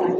आज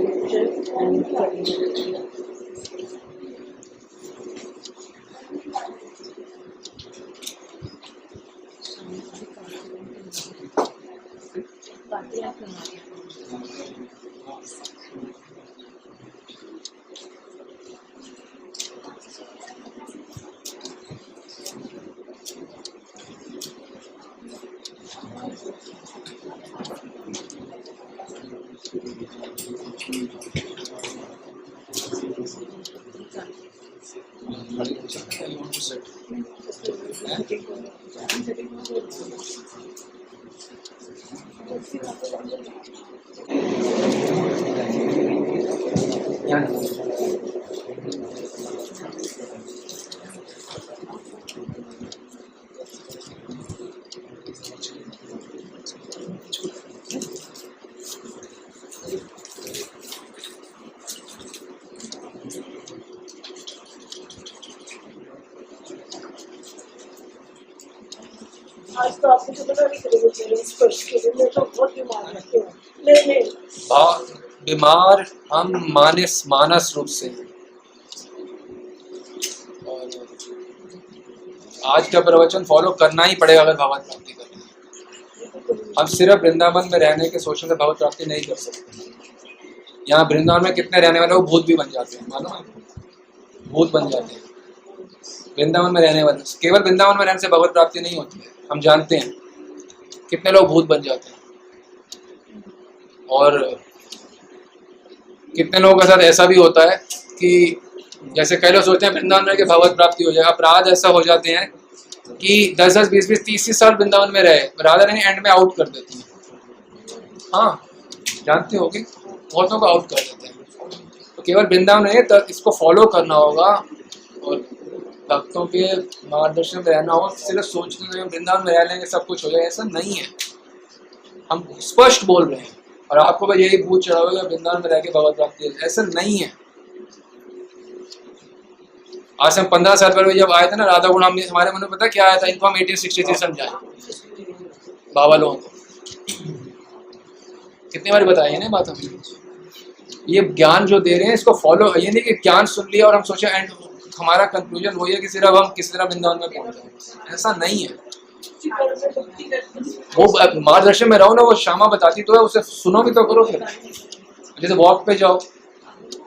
तो आपने तो पता नहीं करेंगे स्पर्श के लिए मैं तो बहुत बीमार रहती हूँ। नहीं बीमार हम मानस रूप से। और आज का प्रवचन फॉलो करना ही पड़ेगा अगर भगवत प्राप्ति करनी है। हम सिर्फ वृंदावन में रहने के सोचने से भगवत प्राप्ति नहीं कर सकते। यहाँ वृंदावन में कितने रहने वाले वो भूत भी बन जाते हैं, मालूम है? भूत बन जाते हैं वृंदावन में रहने वाले। केवल वृंदावन में रहने से भगवत प्राप्ति नहीं होती है, हम जानते हैं। कितने लोग भूत बन जाते हैं। और कितने लोगों के साथ ऐसा भी होता है कि जैसे कई लोग सोचते हैं वृंदावन में कि भगवत प्राप्ति हो जाए। अपराध ऐसा हो जाते हैं कि 10-10, 20-20, 30-30 साल वृंदावन में रहे, राधा रानी एंड में आउट कर देती है। हाँ, जानते होगे, बहुतों को आउट कर देते हैं। तो केवल वृंदावन नहीं, तो इसको फॉलो करना होगा और भक्तों के मार्गदर्शन में रहना होगा। सिर्फ सोचते हैं वृंदावन में रह लेंगे सब कुछ हो जाएगा, ऐसा नहीं है। हम स्पष्ट बोल रहे हैं और आपको भाई यही भूत चढ़ा होगा वृंदावन में रह के भगवत प्राप्ति, ऐसा नहीं है। आज से हम 15 साल पहले जब आए थे ना राधा गुण, हमारे मन में पता क्या आया था? इनको हम 1863 समझाए बाबा लोगों को। कितनी बार बताई है ना बात हमें। ये ज्ञान जो दे रहे हैं इसको फॉलो, ये नहीं कि ज्ञान सुन लिया और हम सोचे एंड हमारा कंक्लूजन वही है कि सिर्फ हम किसी तरह वृंदावन में पहुंच जाए, ऐसा नहीं है। वो मार्गदर्शन में रहो ना, वो श्यामा बताती तो है, उसे सुनो भी तो करो। फिर जैसे वॉक पे जाओ,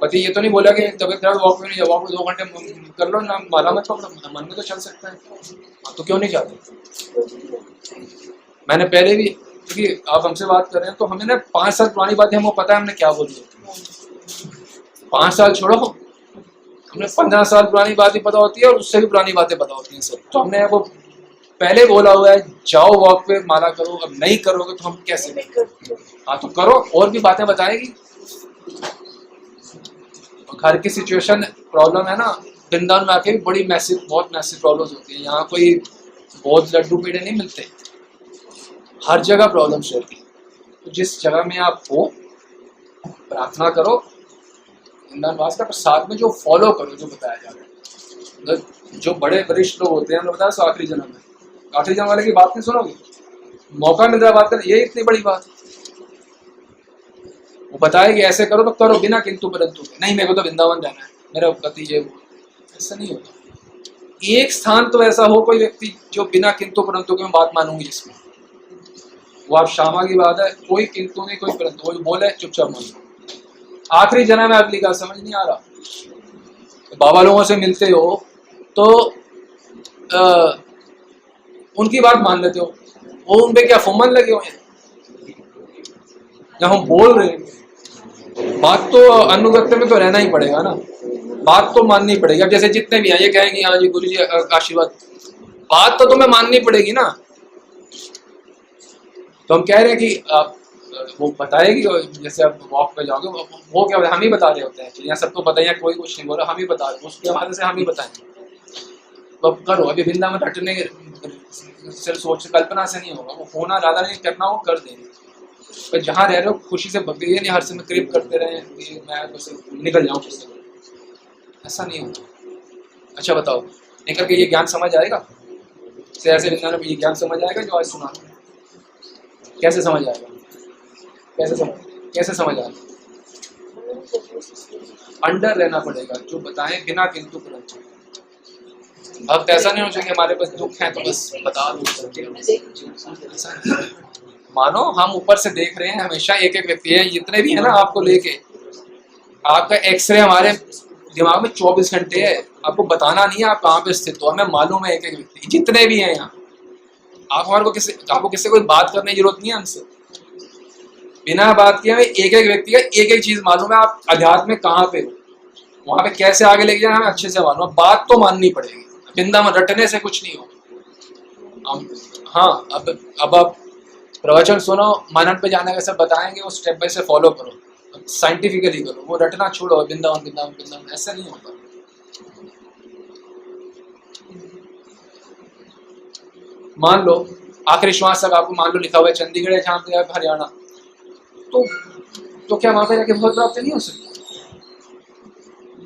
पति ये तो नहीं बोला कि तबियत खराब वॉक पे नहीं जाओ, वॉक पे 2 घंटे कर लो ना, माला मत पकड़ो, मन में तो चल सकता है। तो क्यों नहीं जाते? मैंने पहले भी, क्योंकि आप हमसे बात कर रहे हैं तो हमें ना 5 साल पुरानी बातें हमको पता है हमने क्या बोली है। 5 साल छोड़ो, हमें 15 साल पुरानी बातें पता होती है और उससे भी पुरानी बातें पता होती हैं सब। तो हमने वो पहले बोला हुआ है, जाओ वॉक पे माला करो। अब नहीं करोगे तो हम कैसे? हाँ तो करो, और भी बातें बताएगी। घर की सिचुएशन प्रॉब्लम है ना, वृंदावन में आके भी बड़ी मैसिव, बहुत मैसिव प्रॉब्लम्स होती है। यहाँ कोई बहुत लड्डू पेड़े नहीं मिलते, हर जगह प्रॉब्लम्स रहती है। तो जिस जगह में आप हो प्रार्थना करो वृंदावन वास का, पर साथ में जो फॉलो करो जो बताया जा रहा है। जो बड़े वरिष्ठ लोग होते हैं, हमने बताया सो आखिरी जन्म में, आखिरी जन्म वाले की बात नहीं सुनोगे, मौका मिल रहा है बात करने, ये इतनी बड़ी बात है। वो बताए कि ऐसे करो तो करो, बिना किंतु परंतु। नहीं मेरे को तो वृंदावन जाना है, मेरा पति ये वो, ऐसा नहीं होता। एक स्थान तो ऐसा हो कोई व्यक्ति जो बिना किंतु परंतु के मैं बात मानूंगी जिसमें, वो आप श्यामा की बात है, कोई किंतु नहीं कोई परंतु, वो बोले चुपचाप मान। आखिरी जन्म में अगली का समझ नहीं आ रहा। तो बाबा लोगों से मिलते हो तो उनकी बात मान लेते हो, वो उन पे क्या फुमन लगे हुए हैं? जब हम बोल रहे हैं बात तो अनुगत्य में तो रहना ही पड़ेगा ना, बात तो माननी पड़ेगी। अब जैसे जितने भी हैं ये कहेंगे हाँ जी गुरु जी आशीर्वाद, बात तो तुम्हें माननी पड़ेगी ना। तो हम कह रहे हैं कि आप वो बताएगी, जैसे आप वॉक पे जाओगे वो क्या हम ही बता रहे होते हैं, यहाँ सबको बताइए, कोई कुछ नहीं बोला, हम ही बता रहे, उसके हमारे से हम ही बताएंगे। तो करो, अभी वृंदावन हटने सिर्फ सोच कल्पना से नहीं होगा, वो होना राधा नहीं करना वो कर देंगे। पर जहाँ रह रहे हो खुशी से भक्ति, ये नहीं हर समय क्रिप करते रहे कि मैं बस निकल जाऊँ किससे, ऐसा नहीं होता। अच्छा बताओ, निकल के ये ज्ञान समझ आएगा? ऐसे वृंदावन में ये ज्ञान समझ आएगा जो आज सुना? कैसे समझ आएगा? कैसे समझ आएगा? अंडर रहना पड़ेगा, जो बताएं बिना किंतु परंतु। भक्त ऐसा नहीं हो चाहिए हमारे पास दुख है तो बस बता दो। ऐसा नहीं। मानो हम ऊपर से देख रहे हैं हमेशा एक एक व्यक्ति है, जितने भी है ना आपको लेके, आपका एक्सरे हमारे दिमाग में 24 घंटे है, आपको बताना नहीं है आप कहाँ पे स्थित हो, हमें मालूम है एक एक व्यक्ति जितने भी हैं यहाँ। आपको किसी कोई बात करने की जरूरत नहीं है हमसे, बिना बात किए हमें एक एक व्यक्ति का एक एक चीज मालूम है। आप अध्यात्म में कहाँ पे हो, वहां पे कैसे आगे लेके जाना हमें अच्छे से मालूम है। बात तो माननी पड़ेगी, बिंदा में रटने से कुछ नहीं हो। हाँ, अब आप प्रवचन सुनो, मनन पे जाने का सब बताएंगे, वो स्टेप बाय स्टेप फॉलो करो, साइंटिफिकली करो, वो रटना छोड़ो बिंदावन बिंदावन बिंदावन, ऐसा नहीं होता। मान लो आखिरी श्वास तक आपको मान लो लिखा हुआ है चंडीगढ़ है जहाँ पे आप हरियाणा, तो क्या वहां पे जाके बहुत प्राप्ति नहीं हो सकती?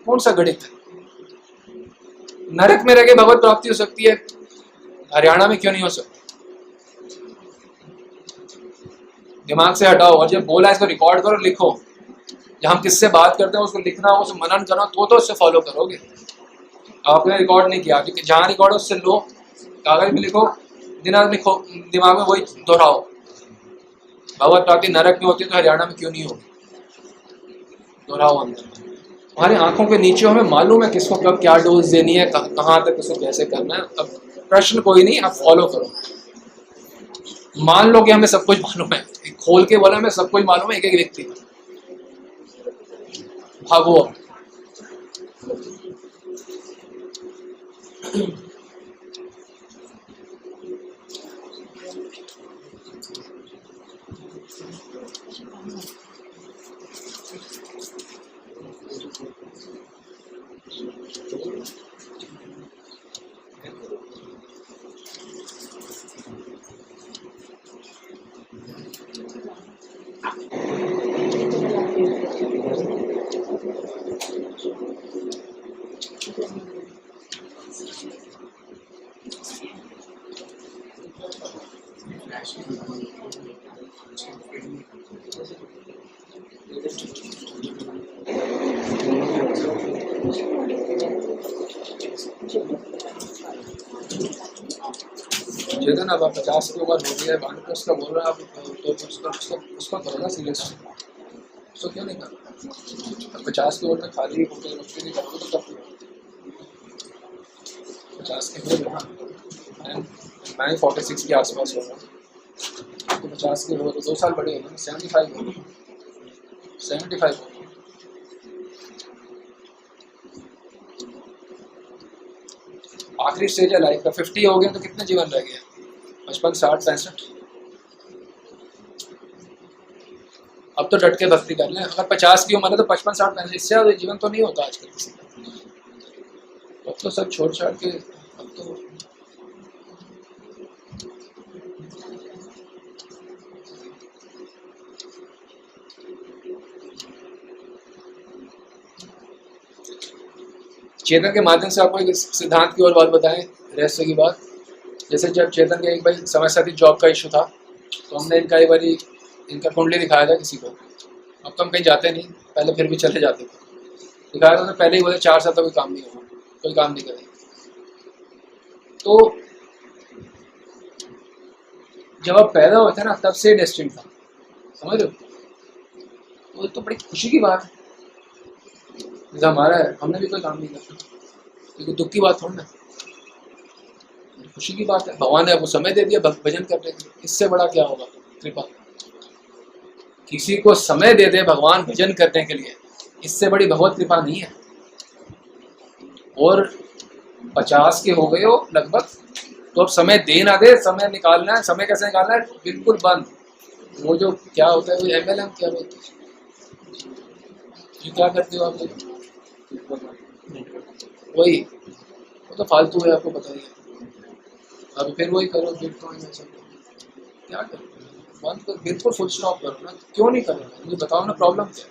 कौन सा गणित है? नरक में रह के भगवत प्राप्ति हो सकती है, हरियाणा में क्यों नहीं हो सकती? दिमाग से हटाओ, और जब बोला इसको रिकॉर्ड करो, लिखो। जब हम किससे बात करते हैं उसको लिखना हो, उसको मनन करना, तो उससे फॉलो करोगे। आपने रिकॉर्ड नहीं किया, जहां रिकॉर्ड है उससे लो, कागज में लिखो, दिमाग में वही दोहराओ। भगवत प्राप्ति नरक में होती है तो हरियाणा में क्यों नहीं होगी? दोहराओ अंदर। हमारी आंखों के नीचे हमें मालूम है किसको कब क्या डोज देनी है, कहाँ तक उसको कैसे करना है। अब प्रश्न कोई नहीं, आप फॉलो करो। मान लो कि हमें सब कुछ मालूम है, खोल के बोला हमें सब कुछ मालूम है एक एक व्यक्ति का। भागो। चेतन अब आप 50 के ऊपर हो गया, वानप्रस्थ का बोल रहा है आप, तो उसका करो ना सीरियस, उसको क्यों नहीं करना? 50 के ऊपर खाली होकर रखते नहीं करोगे तो कब? 50 के ऊपर मैं 46 के आसपास हो रहा हूँ, तो 50 के हो तो 2 साल बड़े हो गए, 75 हो गए, 75 हो गए। आखिरी स्टेज है लाइफ का, 50 हो गए तो कितने जीवन रह गए? 55, 60, 65। अब तो डट के भक्ति कर लें। अगर 50 की उम्र है तो 55, 60, 65, इससे ज्यादा जीवन तो नहीं होता आजकल किसी का। अब तो सब छोड़ छाड़ के, अब तो चेतन के माध्यम से आपको एक सिद्धांत की और बात बताएं, रहस्य की बात। जैसे जब चेतन के एक भाई समस्या थी, जॉब का इशू था, तो हमने इनका एक बार इनका कुंडली दिखाया था किसी को। अब तो हम कहीं जाते नहीं, पहले फिर भी चले जाते थे। दिखाया था तो पहले ही बोले 4 साल तक कोई काम नहीं होगा, कोई काम नहीं करेगा। तो जब आप पैदा हुए थे ना, तब से डेस्टिन था, समझ रहे हो? तो बड़ी खुशी की बात है, जैसे हमारा है, हमने भी कोई काम नहीं करता, क्योंकि दुख की बात थोड़ी ना, खुशी की बात है। भगवान ने आपको समय दे दिया भजन करने के लिए, इससे बड़ा क्या होगा? कृपा। किसी को समय दे दे भगवान भजन करने के लिए, इससे बड़ी भगवत कृपा नहीं है। और 50 के हो गए हो लगभग, तो अब समय दे ना दे, समय निकालना है। समय कैसे निकालना है? बिल्कुल बंद। वो जो क्या होता है, वो MLM क्या बोलते हैं, ये क्या करते हो आप लोग? वही, वो तो फालतू है, आपको पता ही है। अब फिर वही करो, बिटकॉइन में सब क्या करो, बंद करो, बिल्कुल फुल स्टॉप करो ना। क्यों नहीं करो? मुझे बताओ ना, प्रॉब्लम क्या है?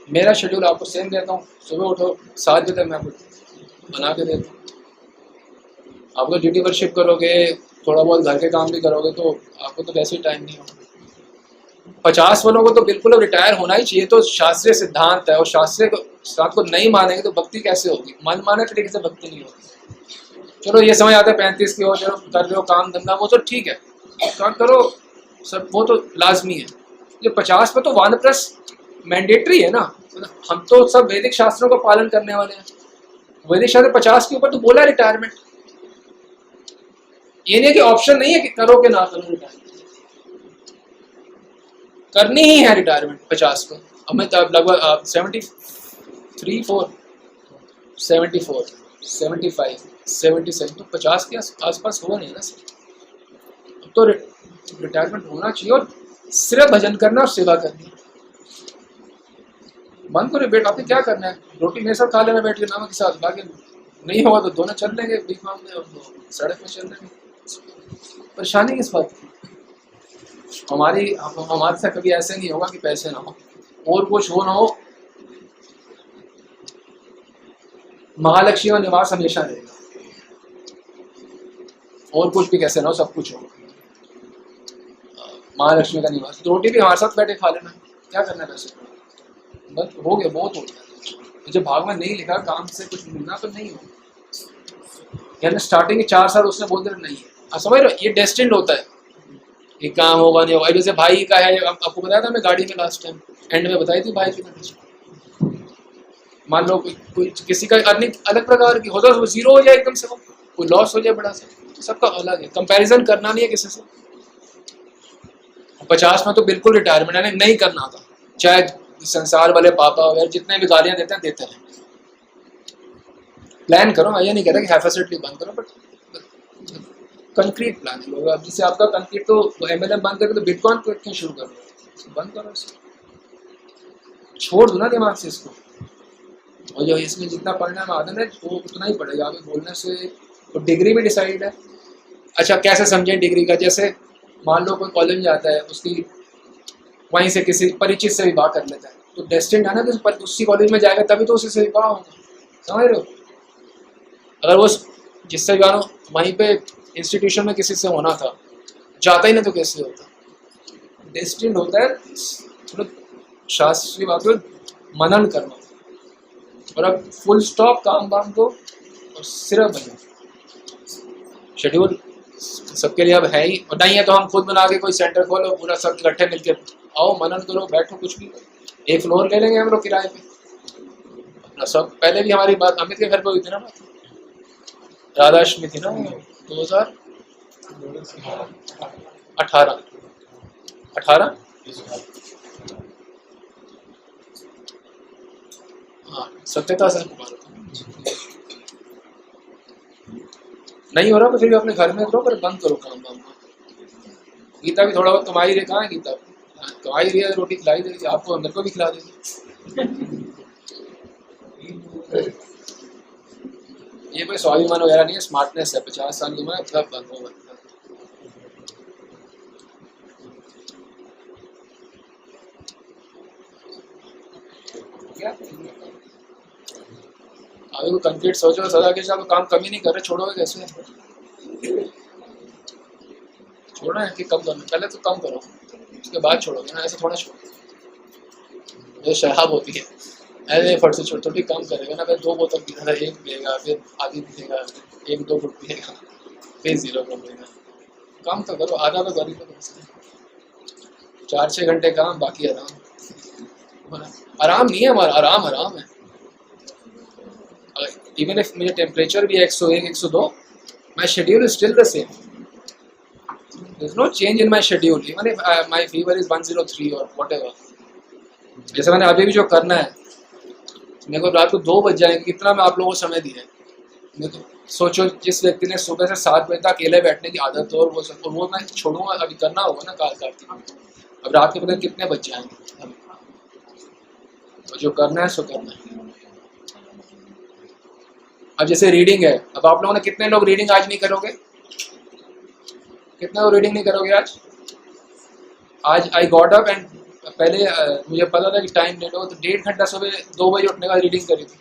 मेरा शेड्यूल आपको सेम देता हूँ, सुबह उठो 7 बजे तक मैं आपको बना के देता हूँ। आप तो ड्यूटी वर्शिप करोगे, थोड़ा बहुत घर के काम भी करोगे, तो आपको तो वैसे ही टाइम नहीं होगा। 50 वालों को तो बिल्कुल रिटायर होना ही चाहिए, तो शास्त्रीय सिद्धांत है, और शास्त्रीय सिद्धांत को नहीं मानेंगे तो भक्ति कैसे होगी? मन माने तरीके से भक्ति नहीं होगी। चलो ये समझ आता है 35 की हो, चलो कर रहे हो काम धंधा, वो तो ठीक है, काम करो सब, वो तो लाजमी है। ये 50 पे तो वानप्रस्थ मैंडेटरी है ना, हम तो सब वैदिक शास्त्रों का पालन करने वाले हैं। वैदिक शास्त्र 50 के ऊपर तो बोला रिटायरमेंट, ये नहीं कि ऑप्शन नहीं है कि करो कि ना करो रिटायरमेंट, करनी ही है रिटायरमेंट 50 पे। अब मैं लगभग 73, 4, 74, 75, 77 तो 50 के आसपास हुआ नहीं ना सर। अब तो रिटायरमेंट होना चाहिए, और सिर्फ भजन करना और सेवा करनी। मन को बेट आपने क्या करना है, रोटी मेरे साथ खा लेना बैठ के नामक के साथ, बाकी नहीं होगा तो दोनों चल लेंगे बीच में, और सड़क में चल लेंगे। परेशानी किस बात की? हमारे से कभी ऐसे नहीं होगा कि पैसे ना हो और कुछ हो ना हो, महालक्ष्मी का निवास हमेशा रहेगा, और कुछ भी कैसे ना हो, सब कुछ हो महालक्ष्मी का निवास। तो रोटी भी हमारे साथ बैठे खा लेना, क्या करना है पैसे, बस हो गया, बहुत हो गया। जब भाग में नहीं लिखा काम से कुछ मिलना तो नहीं हो, यानी स्टार्टिंग के 4 साल उसने बोल दिया नहीं है, समझ रहे हो, ये डेस्टिन्ड होता है, ये काम होगा नहीं होगा। जैसे भाई का है, आपको बताया था मैं गाड़ी में लास्ट टाइम एंड में बताई थी भाई की, मान लो कोई किसी का अर्निंग अलग प्रकार की होता है, वो जीरो हो जाए एकदम से, वो कोई लॉस हो जाए बड़ा सा, तो सबका अलग है, कंपैरिजन करना नहीं है किसी से। 50 में तो बिल्कुल रिटायरमेंट है, नहीं करना था, चाहे संसार वाले पापा वगैरह जितने भी गालियां देते हैं देते हैं, प्लान करो। मैं ये नहीं कह रहा कि हैफेसेटली बंद करो, बट कंक्रीट प्लान होगा। अब जैसे आपका कंक्रीट तो MLM बंद करके तो बिटकॉइन को क्यों शुरू कर रहे हो, बंद करो इसको, छोड़ दो ना दिमाग से इसको। और जो इसमें जितना पढ़ना है आदम है वो उतना ही पढ़ेगा, आगे बोलने से। तो डिग्री भी डिसाइड है। अच्छा कैसे समझें डिग्री का, जैसे मान लो कोई कॉलेज में जाता है, उसकी वहीं से किसी परिचित से विवाह कर लेता है, तो डेस्टिन्ड है ना कि उसी कॉलेज में जाएगा तभी तो उसी से विवाह होगा, समझ रहे हो। अगर वो जिससे विवाह हो वहीं पे इंस्टीट्यूशन में किसी से होना था, जाता ही नहीं तो कैसे होता, डेस्टिन्ड होता है। थोड़ा शास्त्रीय बात को मनन करना, और अब फुल स्टॉप काम वाम को, और सिर्फ बने शेड्यूल सबके लिए अब है ही, और नहीं है तो हम खुद बना के कोई सेंटर खोलो, पूरा सब इकट्ठे मिलकर आओ मनन करो, बैठो, कुछ भी एक फ्लोर ले लेंगे हम लोग किराए पे अपना सब। पहले भी हमारी बात अमित के घर पे हुई थी ना, बात राधाष्टमी थी ना 2018 हाँ, सत्यता से पुकारो, नहीं हो रहा तो फिर भी अपने घर में करो, पर बंद करो काम वाम। गीता भी थोड़ा बहुत कमाई रही, कहाँ है गीता, कमाई रही है, रोटी खिलाई देगी आपको, अंदर को भी खिला देगी। ये कोई स्वाभिमान वगैरह नहीं है, स्मार्टनेस है। 50 साल की उम्र है, सब बंद होगा। अभी कोई कंक्रीट सोचो सदा के साथ काम कम ही नहीं कर रहे, छोड़ोगे कैसे? छोड़ना है कि कम करना, पहले तो कम करो उसके बाद छोड़ोगे ना, ऐसे थोड़ा छोड़ो। जो शराब होती है ऐसे फट से छोड़ छोटी कम करेगा ना, फिर 2 बोतल पीना था, 1 पिएगा, फिर आधी पिएगा, 1-2 फुट पिएगा, फिर 0 कम पिएगा। काम तो करो, आधा तो करी, 4-6 घंटे काम, बाकी आराम। आराम नहीं है हमारा, आराम है। इवन इफ मुझे टेम्परेचर भी 101, 102, my schedule is still the same, there is no change in my schedule, even if my fever is 103 और व्हाटएवर। जैसे मैंने अभी भी जो करना है, मेरे को रात को 2 बज जाएंगे, कितना मैं आप लोगों को समय दिया है। मेरे को सोचो, जिस व्यक्ति ने सुबह से 7 बजे तक अकेले बैठने की आदत हो, और वो सब, वो मैं छोड़ूंगा, अभी करना होगा ना काल कार्तिक। अब रात के पता कितने बज जाएंगे, तो जो करना है सो करना है। अब जैसे रीडिंग है, अब आप लोगों ने कितने लोग रीडिंग आज नहीं करोगे, कितने लोग रीडिंग नहीं करोगे आज आई गॉट अप एंड पहले मुझे पता था कि टाइम लेट होगा, तो 1.5 घंटा सुबह 2 बजे उठने का रीडिंग करी थी।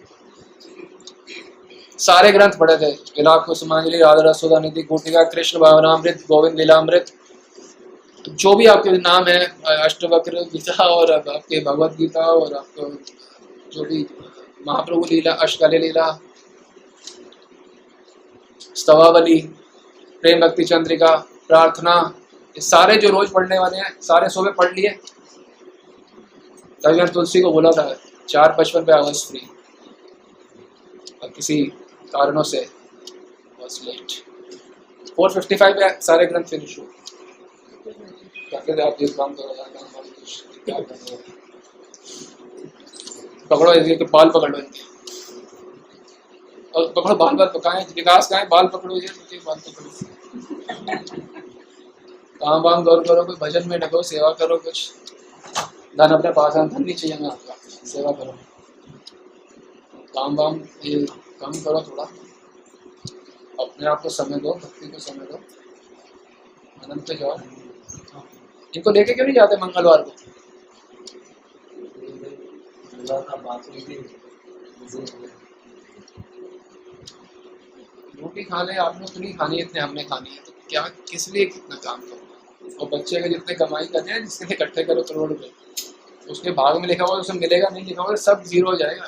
सारे ग्रंथ पढ़े थे, विलाप कुसुमांजलि, राधा रसोदा निधि, गुटिका, कृष्ण भावनामृत, गोविंद लीलामृत, जो भी आपके नाम है, अष्टवक्र गीता और अब आपके भगवत गीता और आपको जो भी महाप्रभु लीला, अष्टकाली लीला, स्तवावली, प्रेम भक्ति चंद्रिका, प्रार्थना, ये सारे जो रोज पढ़ने वाले हैं सारे सुबह पढ़ लिए। तभी मैंने तुलसी को बोला था 4:55 पे आवाज फ्री, और किसी कारणों से बस लेट 4:55 पे सारे ग्रंथ फिनिश हुए। कहते आप एक काम करो, क्या करना है? पकड़ो इनके बाल, पकड़ लो इनके, और पकड़ो बाल पकाए, विकास का है, बाल पकड़ो ये बाल पकड़ो, काम वाम गौर करो, कोई भजन में ढको, सेवा करो, कुछ धन अपने पास है, धन नहीं चाहिए आपका, सेवा करो, काम वाम ये कम करो, थोड़ा अपने आप को समय दो, भक्ति को समय दो, आनंद पे जाओ। इनको लेके क्यों नहीं जाते मंगलवार को? रोटी खा ले, आपने उतनी खानी है, इतने हमने खानी है, तो क्या किस लिए कितना काम करो? और बच्चे के जितने कमाई करते हैं, जिसके लिए इकट्ठे करो करोड़ रुपए, उसके भाग में लिखा हुआ उसे मिलेगा, नहीं लिखा हुआ सब जीरो हो जाएगा।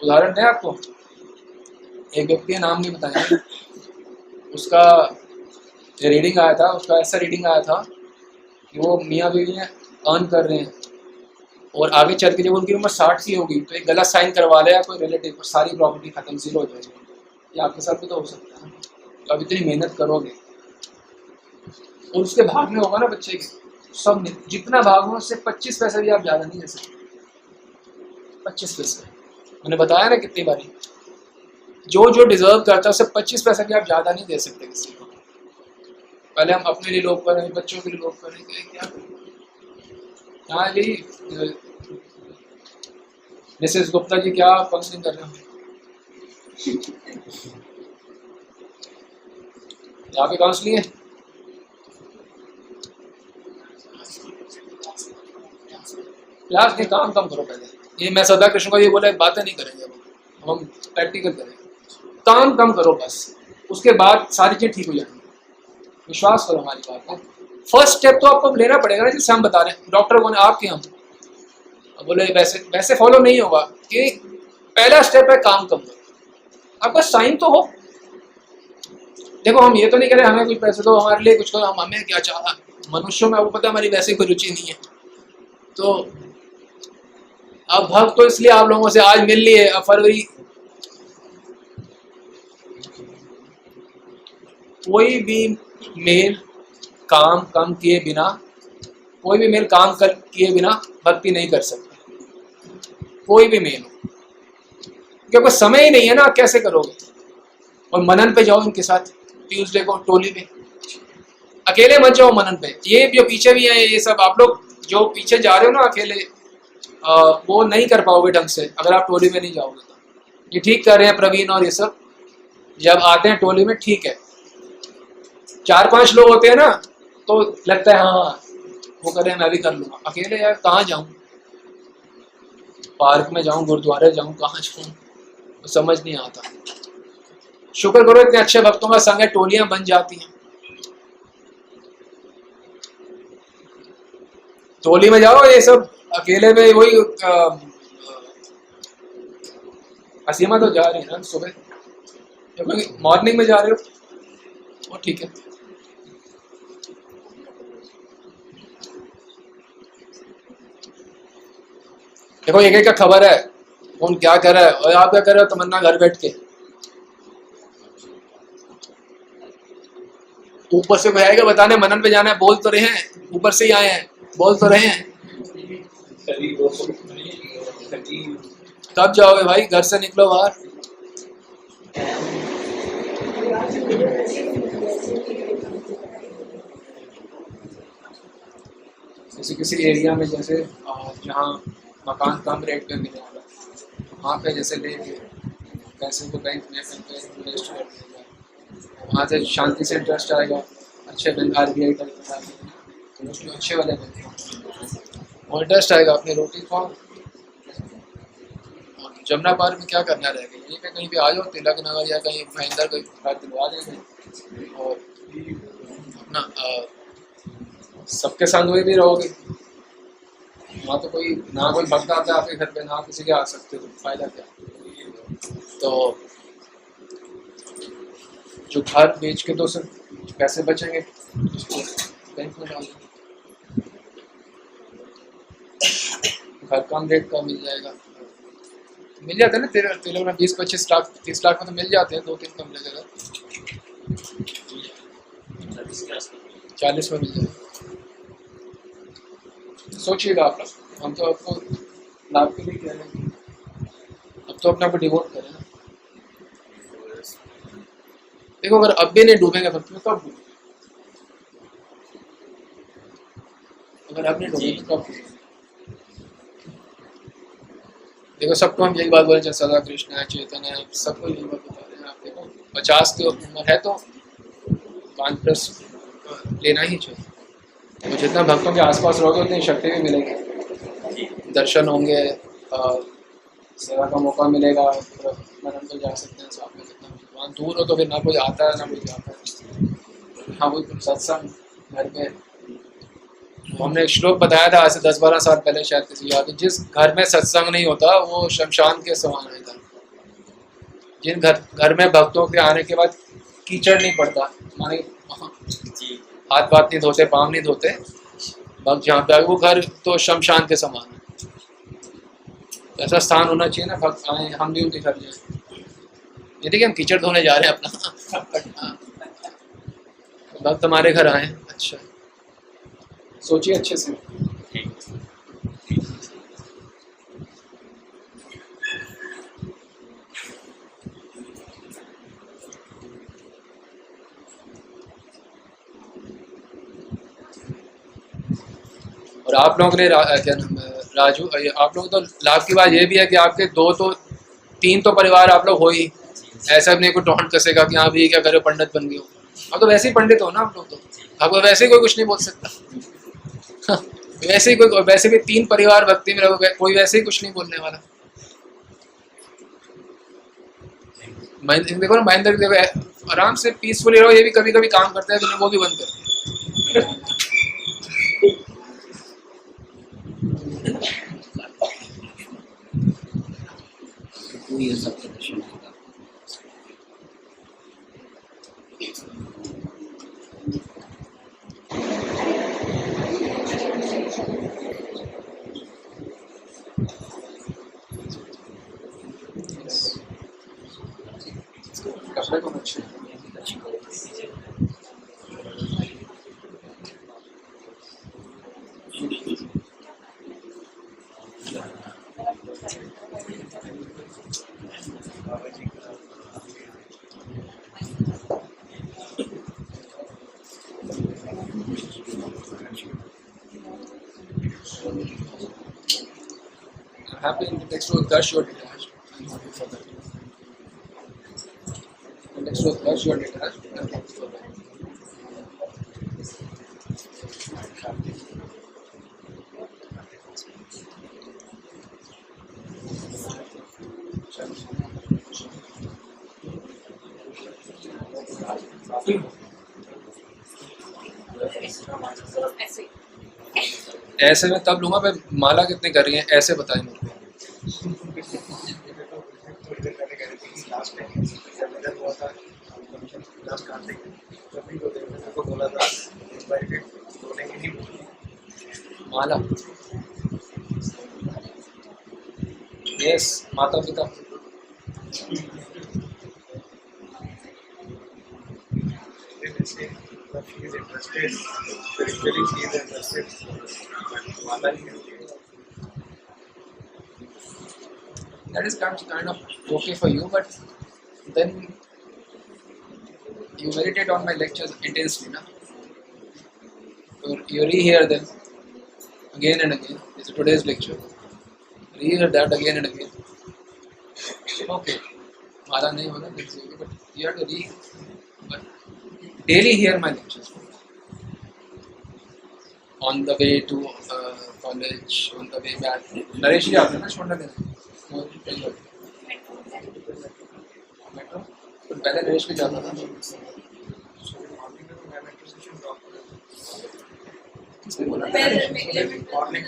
उदाहरण दें आपको, एक व्यक्ति का नाम नहीं बताया, उसका रीडिंग आया था, उसका ऐसा रीडिंग आया था कि वो मियाँ बीवी अर्न कर रहे हैं और आगे चल के जब उनकी उम्र 60 की होगी तो एक गलत साइन करवा लिया कोई रिलेटिव, सारी प्रॉपर्टी खत्म, जीरो हो जाएगी। ये आपके साथ भी तो हो सकता है। तो अब इतनी मेहनत करोगे और उसके भाग में होगा ना बच्चे के, सब जितना भाग हो उससे 25 पैसे भी आप ज़्यादा नहीं दे सकते। 25 पैसे मैंने बताया ना कितनी बारी, जो डिजर्व करता है उससे 25 पैसे भी आप ज़्यादा नहीं दे सकते किसी को। पहले हम अपने लिए लोग करें, बच्चों के लिए लोग करें, क्या हाँ जी मिसेस गुप्ता जी क्या काउंसलिंग कर रहे हो? यहाँ पे काउंसलिंग है? क्लास के काम कम करो पहले। ये मैं सदा कृष्ण को ये बोला, बातें नहीं करेंगे अब हम प्रैक्टिकल करेंगे। काम कम करो बस, उसके बाद सारी चीज़ ठीक हो जाएंगी। विश्वास करो हमारी बात में। फर्स्ट स्टेप तो आपको लेना पड़ेगा ना, जैसे हम बता रहे हैं, डॉक्टर कौन है आपके, हम बोले वैसे फॉलो नहीं होगा कि पहला स्टेप है काम कम करो, आपका साइन तो हो। देखो हम ये तो नहीं कह रहे हमें कुछ पैसे दो, हमारे लिए कुछ करो, हम हमें क्या चाहा, मनुष्यों में आपको पता है हमारी वैसे कोई रुचि नहीं है। तो अब भक्त तो इसलिए आप लोगों से आज मिल लिए, अब फरवरी कोई भी मेल काम कम किए बिना, कोई भी मेल काम किए बिना भक्ति नहीं कर सकता, कोई भी मेल हो, क्योंकि समय ही नहीं है ना, कैसे करोगे? और मनन पे जाओ इनके साथ ट्यूसडे को टोली पे, अकेले मत जाओ मनन पे। ये जो पीछे भी है, ये सब आप लोग जो पीछे जा रहे हो ना अकेले, वो नहीं कर पाओगे ढंग से अगर आप टोली में नहीं जाओगे। तो ये ठीक कर रहे हैं प्रवीण और ये सब, जब आते हैं टोली में ठीक है, 4-5 लोग होते हैं ना तो लगता है हाँ वो करें मैं भी कर लूंगा। अकेले यार कहाँ जाऊं, पार्क में जाऊं, गुरुद्वारे जाऊं, कहाँ जाऊं, तो समझ नहीं आता। शुक्र करो इतने अच्छे भक्तों का संग है, टोलियां बन जाती हैं। टोली में जाओ, ये सब अकेले में वही असीमा तो जा रही है ना सुबह, क्योंकि मॉर्निंग में जा रहे हो वो ठीक है। देखो एक एक का खबर है, कौन क्या कर रहा है, और आप क्या कर रहे हो तमन्ना घर बैठ के। ऊपर से कोई आएगा बताने मनन पे जाना है, बोल तो रहे हैं, ऊपर से ही आए हैं, बोल तो रहे हैं। कब जाओगे भाई, घर से निकलो बाहर। जैसे किसी एरिया में, जैसे जहाँ मकान कम रेट पे मिले वहाँ पे जैसे लेके पैसे को बैंक में इन्वेस्ट कर देगा, वहाँ से शांति से इंटरेस्ट आएगा, अच्छे बैंक RBI का तो उसमें अच्छे वाले बैंक और इंटरेस्ट आएगा। अपनी रोटी खाओ। जमुना पार्क में क्या करना रहेगा, यहीं पे कहीं पे आ जाओ, तिलक नगर या कहीं महेंद्र कोई दिलवा देंगे और अपना सबके संग में भी रहोगे, वहाँ तो कोई ना कोई भक्त आता है आपके घर पे, ना किसी के आ सकते हो, फायदा क्या। तो जो घर बेच के तो सिर्फ पैसे बचेंगे, उसको बैंक में डाल देंगे, घर कम रेट का मिल जाएगा, मिल जाता है ना। तेरे लोग 20-25 लाख 30 लाख में तो मिल जाते हैं, 2-3 कमरे जगह 40 में मिल जाएगा। सोचिएगा आप लोग, हम तो आपको लाभ के लिए कह रहे हैं, अब तो अपने आप को डिवोट करें ना। देखो अगर अब भी नहीं डूबेंगे तो कब डूबेंगे, अगर अब नहीं डूबेंगे तो कब डूबेंगे। देखो सबको हम यही बात बोल रहे हैं, सदा कृष्ण है, चेतन है, सबको यही बात बता रहे हैं। आप देखो 50 की उम्र है तो 5+ लेना ही चाहिए। तो जितना भक्तों के आसपास रहोगे उतनी शक्ति भी मिलेगी, दर्शन होंगे, सेवा का मौका मिलेगा, मनन तो जा सकते हैं साथ में। जितना वहाँ दूर हो तो फिर ना कोई आता है ना कोई जाता है। हाँ कोई सत्संग घर में, हमने एक श्लोक बताया था आज से 10-12 साल पहले, शायद किसी याद है, जिस घर में सत्संग नहीं होता वो शमशान के समान है घर। जिन घर में भक्तों के आने के बाद कीचड़ नहीं पड़ता, माने हाथ बात नहीं धोते, पाँव नहीं धोते, भक्त जहाँ पे आए वो घर तो शमशान के समान है। ऐसा स्थान होना चाहिए ना, भक्त आए हम भी उनके घर जाए। ये देखिए हम कीचड़ धोने जा रहे हैं अपना, भक्त हमारे घर आए, अच्छा सोचिए अच्छे से। और आप लोगों के लिए क्या नाम है राजू, आप लोगों तो लाभ की बात ये भी है कि आपके 2 तो 3 तो परिवार आप लोग हो ही, ऐसा भी नहीं कोई टोंट कसेगा कि हाँ भी क्या करे पंडित बन गए हो। अब तो वैसे ही पंडित हो ना आप लोग, तो आपको वैसे ही कोई कुछ नहीं बोल सकता। वैसे ही कोई, वैसे भी 3 परिवार भक्ति में रहोगे, कोई वैसे ही कुछ नहीं बोलने वाला। देखो ना महेंद्र, देखो आराम से पीसफुली रहो, ये भी कभी कभी काम करता है तो वो भी बंद कर। ये सब दर्शन होगा। कपड़े को अच्छे happy in the next to Utkarsh you are detached. I'm happy for that. The next to Utkarsh you are detached. I'm happy for that. ऐसे में तब लूंगा। मैं माला कितने कर रही है ऐसे बताएं मेरे को। माला यस, माता पिता She is interested, spiritually she is interested. Mata ही है. that is kind of okay for you, but then you meditate on my lectures intensely, na? You rehear them again and again. This is today's lecture. Rehear that again and again. Okay, माला नहीं होगा, but you have to but daily hear my lectures. On the way to college, on the way back. Naresh जी आपने ना छोड़ना देना। Metro तो पहले नरेश भी जाता था। मॉर्निंग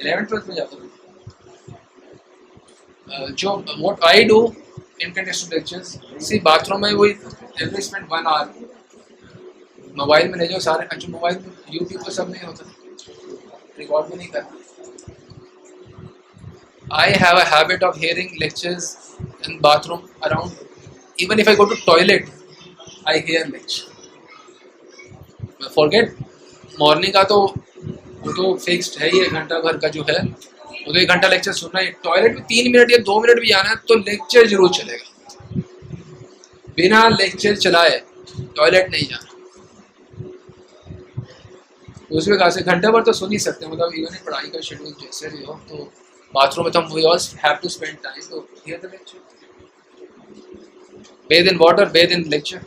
11th-12th में जाता हूँ। जो what I do incantation lectures, see bathroom में वही every spend 1 hour मोबाइल में ले जाओ सारे। अच्छा मोबाइल में यूट्यूब पर सब नहीं होता, रिकॉर्ड भी नहीं करना। I have a habit of hearing lectures in bathroom around, even if I go to toilet, I hear lecture. Forget morning का तो वो तो फिक्स्ड है ही, 1 घंटा भर का जो है वो तो 1 घंटा लेक्चर सुनना है। टॉयलेट में 3 मिनट या 2 मिनट भी जाना है तो लेक्चर जरूर चलेगा, बिना लेक्चर चलाए टॉयलेट नहीं जाना। उसमें कहा से घंटा भर तो सुन ही सकते हैं, मतलब इवन पढ़ाई का शेड्यूल जैसे भी हो, तो बाथरूम में तो हम we also have to spend time तो hear the lecture. bathe in water, bathe in lecture.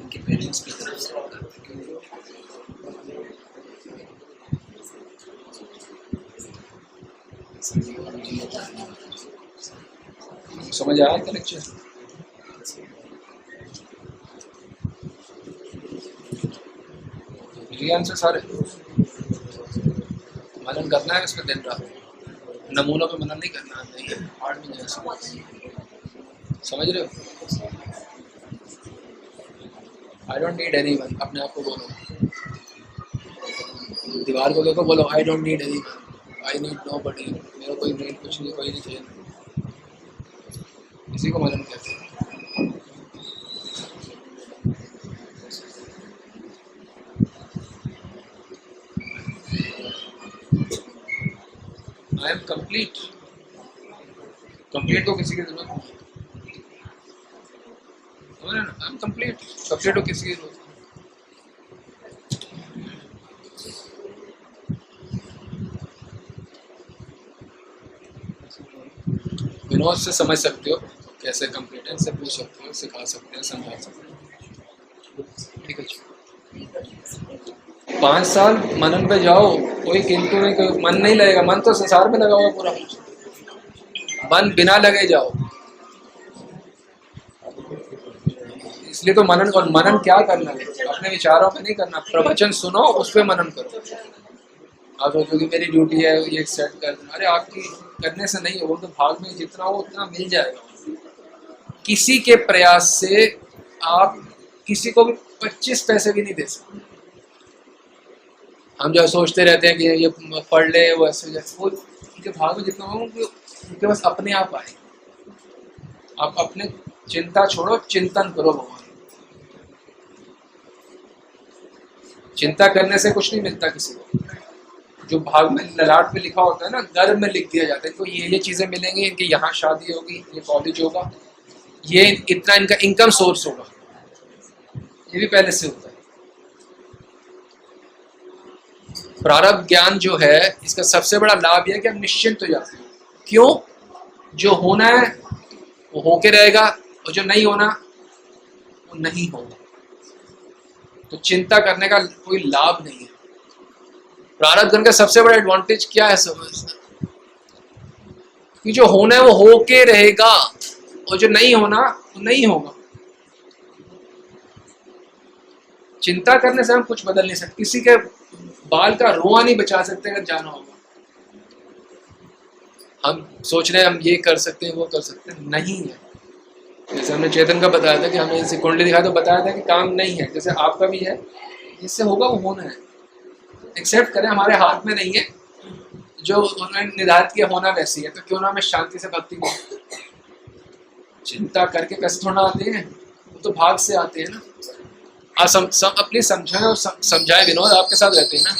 उनके पेरेंट्स की तरफ से होगा। समझ आया क्या लेक्चर? ये आंसर सारे मनन करना है इसमें दिन रात, नमूनों पे मनन नहीं करना, नहीं हार्ड में जाए। समझ रहे हो? आई डोंट नीड एनीवन, अपने आप को बोलो, दीवार को देखो, बोलो I don't need anyone, I need nobody, मेरा कोई नीड कुछ नहीं, कोई नहीं चाहिए। इसी को मनन कहते हैं। आई एम कंप्लीट, कंप्लीट को किसी की जरूरत नहीं। आई एम कंप्लीट, कंप्लीट को किसी की जरूरत नहीं। विनोद से समझ सकते हो कैसे कंप्लीट है, से पूछ सकते हो, सिखा सकते हैं, समझा सकते हैं। ठीक है, 5 साल मनन पे जाओ, कोई किंतु नहीं, कोई मन नहीं लगेगा। मन तो संसार में लगा हुआ पूरा, मन बिना लगे जाओ। इसलिए तो मनन, और मनन क्या करना है, अपने विचारों पे नहीं करना। प्रवचन सुनो, उस पर मनन करो। आप सोचो कि मेरी ड्यूटी है ये सेट कर देना, अरे आपकी करने से नहीं है, वो तो भाग में जितना हो उतना मिल जाएगा। किसी के प्रयास से आप किसी को भी 25 पैसे भी नहीं दे सकते। हम जो सोचते रहते हैं कि ये पढ़ ले, वो ऐसे वो उनके भाग में जितना हो उनके बस अपने आप आए। आप अपने चिंता छोड़ो, चिंतन करो भगवान। चिंता करने से कुछ नहीं मिलता किसी को। जो भाग में ललाट में लिखा होता है ना, गर्भ में लिख दिया जाता है तो ये चीजें मिलेंगी, इनकी यहाँ शादी होगी, ये कॉलेज होगा, ये इतना इनका इनकम सोर्स होगा, ये भी पहले से होता है। प्रारब्ध ज्ञान जो है, इसका सबसे बड़ा लाभ यह है कि हम निश्चिंत हो जाते हैं। क्यों? जो होना है वो होके रहेगा, और जो नहीं होना वो नहीं होगा। तो चिंता करने का कोई लाभ नहीं है। प्रारब्ध ज्ञान का सबसे बड़ा एडवांटेज क्या है समझना, कि जो होना है वो होके रहेगा, और जो नहीं होना वो नहीं होगा। चिंता करने से हम कुछ बदल नहीं सकते, किसी के बाल का रोआ नहीं बचा सकते अगर जाना होगा। हम सोच रहे हैं हम ये कर सकते हैं, वो कर सकते हैं, नहीं है। जैसे हमने चेतन का बताया था कि हमें इसे कुंडली दिखाया तो बताया था कि काम नहीं है, जैसे आपका भी है, जिससे होगा वो होना है। एक्सेप्ट करें, हमारे हाथ में नहीं है, जो उन्होंने निर्धारित किया होना वैसी है, तो क्यों ना हमें शांति से भक्ति करें। चिंता करके कष्ट थोड़ा आते हैं, वो तो भाग से आते हैं ना। आप अपनी समझाएं और समझाएं। विनोद आपके साथ रहते हैं ना,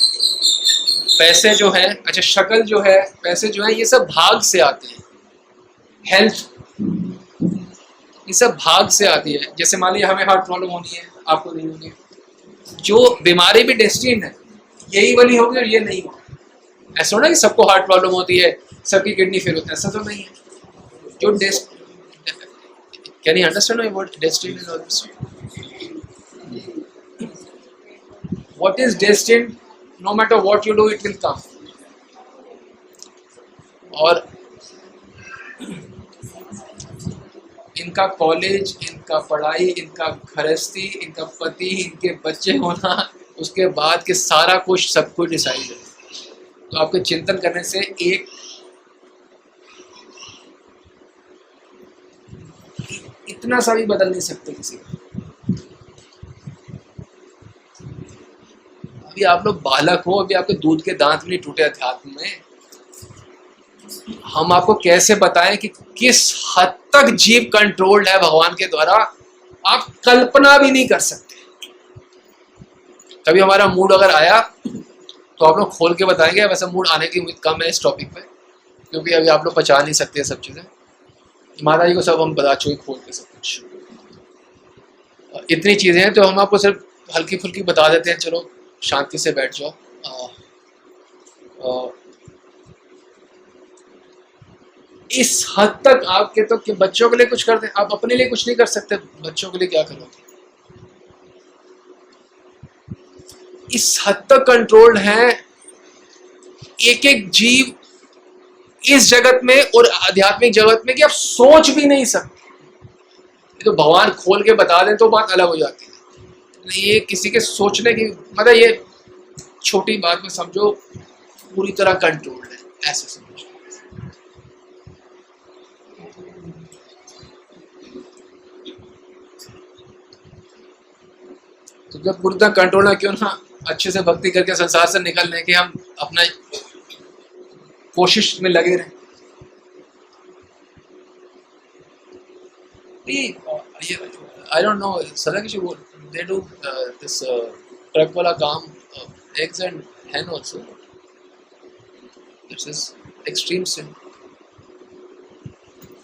पैसे जो है, अच्छा शक्ल जो है, पैसे जो है, ये सब भाग से आते हैं। हेल्थ, ये सब भाग से आती है। जैसे मान लीजिए हमें हार्ट प्रॉब्लम होनी है, आपको नहीं होगी। जो बीमारी भी डेस्टिन है, यही वाली होगी और ये नहीं होगी। ऐसा ना कि सबको हार्ट प्रॉब्लम होती है, सबकी किडनी फेल होती है, ऐसा तो नहीं है। जो can you understand my word destiny is always what is destiny, no matter what you do it will come. और इनका कॉलेज, इनका पढ़ाई, इनका गृहस्थी, इनका पति, इनके बच्चे होना, उसके बाद के सारा कुछ सब कुछ डिसाइड है। तो आपके चिंतन करने से एक इतना सा भी बदल नहीं सकते किसी को। अभी आप लोग बालक हो, अभी आपके दूध के दांत भी नहीं टूटे अध्यात्म में। हम आपको कैसे बताएं कि किस हद तक जीव कंट्रोल्ड है भगवान के द्वारा, आप कल्पना भी नहीं कर सकते। कभी हमारा मूड अगर आया तो आप लोग खोल के बताएंगे, वैसे मूड आने की उम्मीद कम है इस टॉपिक पे, क्योंकि अभी आप लोग पहचान नहीं सकते सब चीजें। माता जी को सब हम बता चुके खोल के सब कुछ। इतनी चीजें हैं तो हम आपको सिर्फ हल्की फुल्की बता देते हैं, चलो शांति से बैठ जाओ। इस हद तक आपके तो कि बच्चों के लिए कुछ करते हैं, आप अपने लिए कुछ नहीं कर सकते, बच्चों के लिए क्या करोगे? इस हद तक कंट्रोल्ड है एक एक जीव इस जगत में और आध्यात्मिक जगत में कि आप सोच भी नहीं सकते। तो भगवान खोल के बता दें तो बात अलग हो जाती है। ये किसी के सोचने की मतलब ये छोटी बात में समझो पूरी तरह कंट्रोल्ड है, ऐसे समझो। तो जब पूरी तरह कंट्रोल है, क्यों ना अच्छे से भक्ति करके संसार से निकलने के हम अपना कोशिश में लगे रहे। आई डोंट नो सदा किसी वो दे डू दिस ट्रक वाला काम, eggs and hen also. This is extreme sin.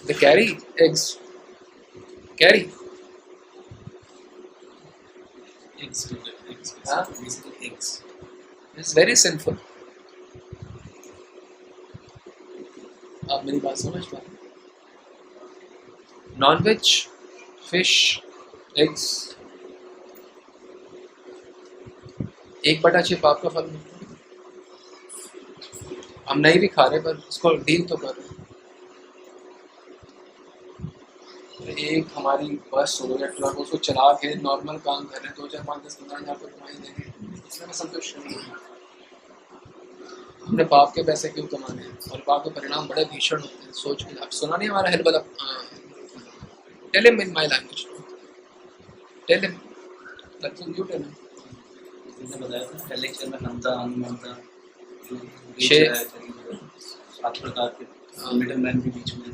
They carry eggs. Carry. Eggs. Huh? Basically eggs. It's very sinful. आप मेरी बात समझ पा रहे? नॉनवेज, फिश, एग्स, 1/6 पाप का फल मिलता है। हम नहीं भी खा रहे पर उसको डील तो कर रहे हैं। एक हमारी बस हो या ट्रक, उसको चला के नॉर्मल काम कर रहे हैं, 2, 4, 5, 10, 15 हज़ार कमाई देंगे, इसमें मैं संतुष्ट नहीं हूँ। हमने पाप के पैसे क्यों कमाने हैं? और पाप के परिणाम बड़े भीषण होते हैं। सोच के आप सुना नहीं हमारा हेल्प वाला, tell him in my language, tell him that's you tell him. मैंने बताया था पहले लेक्चर में नमता अनुमता शेर 7 प्रकार के मिडिल मैन के बीच में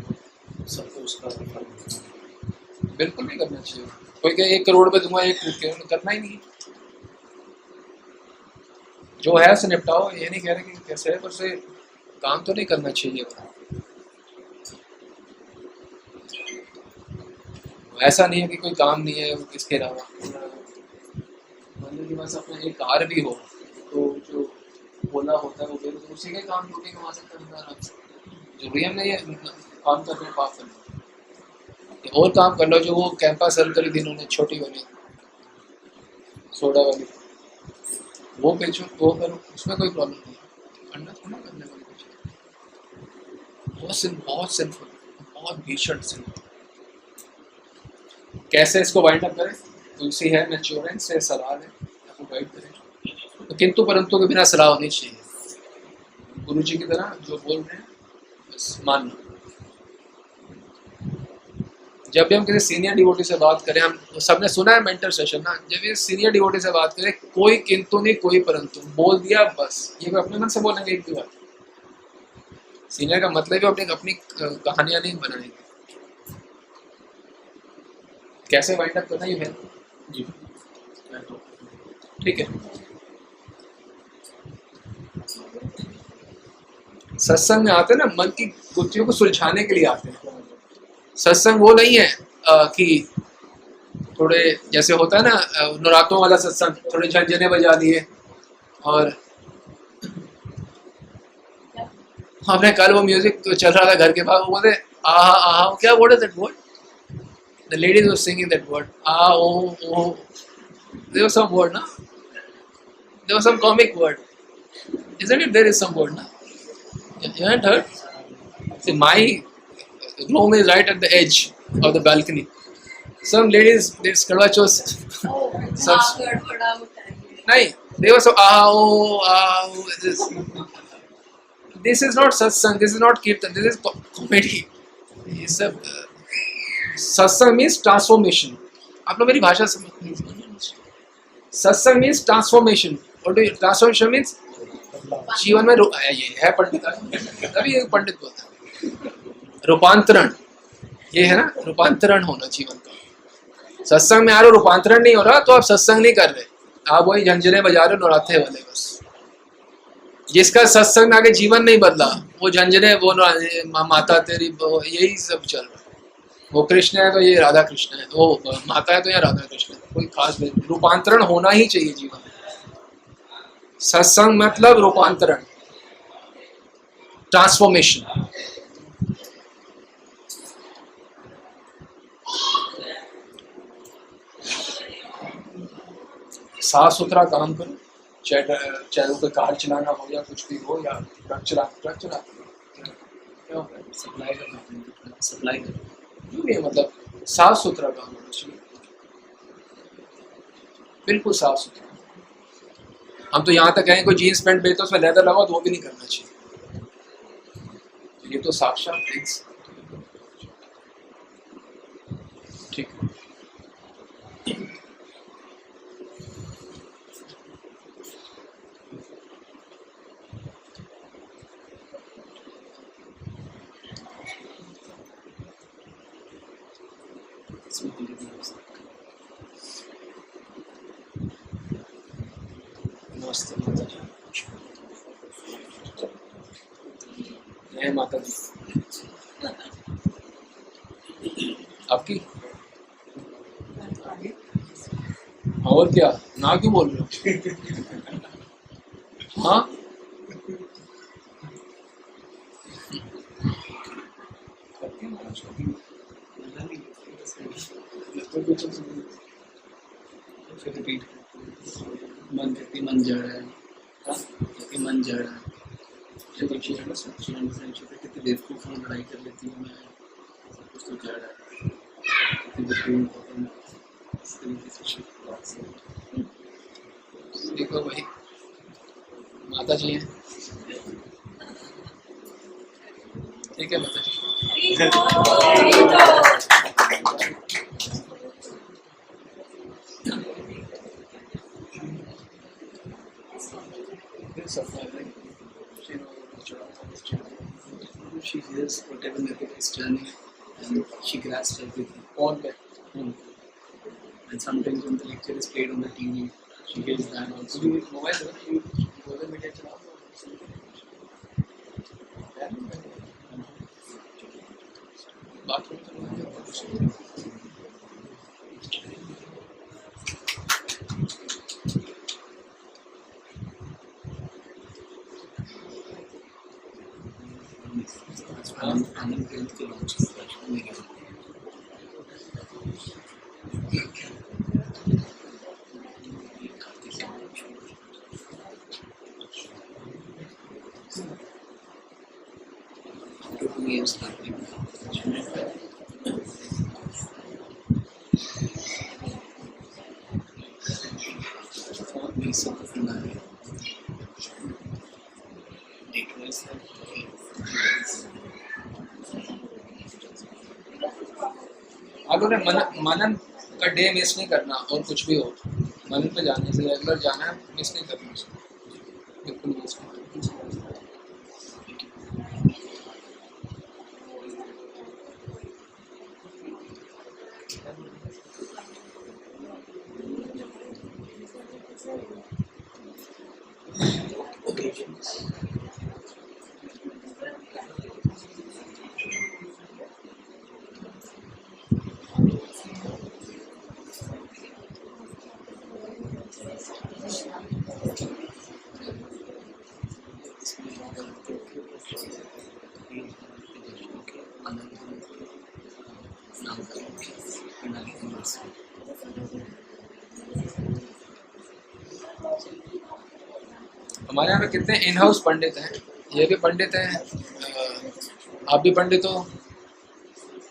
सबको उसका फल बिल्कुल नहीं करना चाहिए। कोई कहे 1 करोड़ पे दूंगा, 1 करोड़ करना ही नहीं। जो है उसे निपटाओ, ये नहीं कह रहे कि कैसे है, पर उसे काम तो नहीं करना चाहिए। ऐसा नहीं है कि कोई काम नहीं है इसके अलावा। मंदिर के पास अपना एक कार भी हो तो जो बोला होता है वो तो उसी के काम रोटी कमा सकता है आराम से। जरूरी हम नहीं है काम कर रहे हैं पाप करना, और काम कर लो। जो वो कैंपा सर्व करी थी इन्होंने, छोटी वाली सोडा वाली, वो बेचो, वो करो, उसमें कोई प्रॉब्लम नहीं। अंडा थोड़ा करने वाली कुछ बहुत सिंपल, बहुत भीषण सिंपल। कैसे इसको वाइंड अप करें? तुलसी है, नेचुरेंस है, सलाद है, आपको गाइड करें। तो किंतु परंतु के बिना सलाह होनी चाहिए। गुरु जी की तरह जो बोल रहे हैं बस मानना। जब भी हम किसी सीनियर डिवोटी से बात करें, हम सबने सुना है मेंटर सेशन ना, जब ये सीनियर डिवोटी से बात करें, कोई किंतु नहीं कोई परंतु बोल दिया बस। ये अपने मन से बोलेंगे एक भी बात। सीनियर का मतलब है अपनी कहानियां नहीं बनाएंगे। कैसे वाइंड अप करना ये है जी, ठीक है। सत्संग में आते हैं ना, मन की गुत्थियों को सुलझाने के लिए आते हैं। सत्संग वो नहीं है कि थोड़े जैसे होता है ना नवरात्रों वाला सत्संग, थोड़े झंझने बजा दिए। और हमने कल वो म्यूजिक चल रहा था घर के बाहर, वो बोलते आहा आहा, क्या वर्ड है that word, the ladies were singing that word, आ ओ ओ, देयर वाज सम वर्ड ना, there was some comic word, isn't it, there is some word na, you haven't heard? See, my room is right at the edge of the balcony. Some ladies, this Kadwa Chauth, some, गड़बड़ा होता है। nahi, they were so ah, this is not satsang, this is not kirtan, this is comedy. It's a satsang means transformation. आप लोग मेरी भाषा समझ, satsang means transformation. What do you, transformation means जीवन में ये है पंडित, तभी ये पंडित बोलता है रूपांतरण, ये है ना, रूपांतरण होना जीवन का। सत्संग में आ रहे हो, रूपांतरण नहीं हो रहा तो आप सत्संग नहीं कर रहे, आप वही झंझने बजा रहे हो नौराते वाले बस। जिसका सत्संग में आगे जीवन नहीं बदला, वो झंझने, वो माता तेरी, यही सब चल रहा है। वो कृष्ण है तो ये राधा कृष्ण है, वो माता है तो ये राधा कृष्ण है, कोई खास नहीं। रूपांतरण होना ही चाहिए जीवन में। सत्संग मतलब रूपांतरण, ट्रांसफॉर्मेशन। साफ सुथरा काम करो, चाहे वो कोई कार चलाना हो या कुछ भी हो, या ट्रक चला सप्लाई करना, सप्लाई करना, जो भी है, मतलब साफ सुथरा काम होना चाहिए, बिल्कुल साफ सुथरा। हम तो यहाँ तक कहें कोई जीन्स पैंट बेचता उसमें लेदर लगा तो वो भी नहीं करना चाहिए, ये तो साक्षात ठीक है। नमस्ते माता जी, जय माता जी। आपकी और क्या ना क्यों बोल रहे हो? हाँ मन कहती मन जड़ है, कहती मन जड़ है, कितनी बेवकूफ हूँ, लड़ाई कर लेती हूँ मैं, सब कुछ तो जड़ है, देखो भाई माता जी हैं, ठीक है माता जी। She hears whatever method is turning and she grasps everything. कौन पे? And sometimes when the lecture is played on the TV, she hears that also. Mobile social media चलाओ, बाथरूम आनंद ग्रंथ के लॉन्च में आप लोग ने मनन का डे मिस नहीं करना, और कुछ भी हो मनन पे जाने से रेगुलर जाना है, मिस नहीं करना उसको, बिल्कुल मिस नहीं करना। हमारे यहाँ पे कितने इन हाउस पंडित हैं, ये भी पंडित हैं, आप भी पंडित हो,